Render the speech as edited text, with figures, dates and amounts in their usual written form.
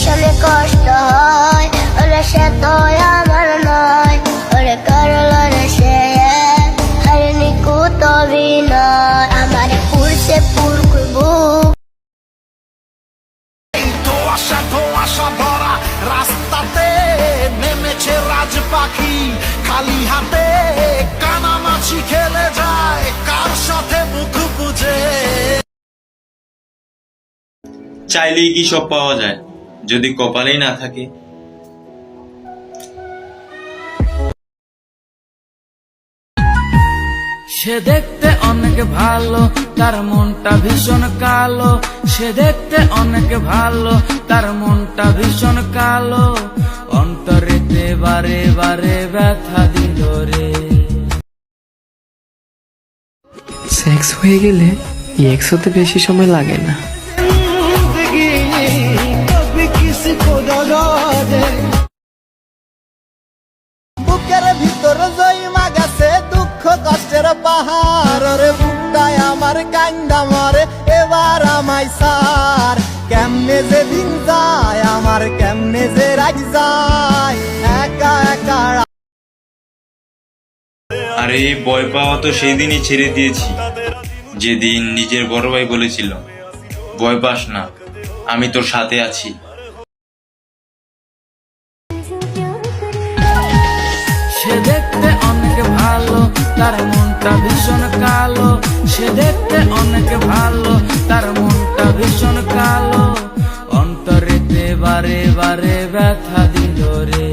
ভীষণ কষ্ট হয়, ওরে সে তো আমার নয়, ওরে করলো রে সে হারিনি কুত বিনয়, আমার পুরছে পুরকুবু ধোঁয়াশা ভরা রাস্তাতে নেমেছে রাজ পাখি, খালি হাতে কানামাছি খেলে যায়, কার সাথে মুখ বুঝে। চাইলেই কি সব পাওয়া যায় যদি কপালেই না থাকে? সে দেখতে অনেক ভালো, তার মনটা ভীষণ কালো। সে দেখতে অনেক ভালো, তার মনটা ভীষণ কালো। অন্তরেতে বারে বারে ব্যথা দিল রে। সেক্স হয়ে গেলে এক্স হতে বেশি সময় লাগে না। বুকের ভিতর জয়মা গেছে দুঃখ কষ্টের পাহাড়, রে বুকটায় আমার কান্দা মরে এবার আমায় সার। কেমনে যে দিন যায় আমার, কেমনে যে রাত যায়, একা একা। আরে ভয় পাওয়া তো সেই দিনই ছেড়ে দিয়েছি যেদিন নিজের বড় ভাই বলেছিল, ভয় পাস না, আমি তোর সাথে আছি। সে দেখতে অনেক ভালো, তার মনটা ভীষণ কালো। সে দেখতে অনেক ভালো, তার মনটা ভীষণ কালো। অন্তরেতে বারে বারে ব্যথা দিল রে।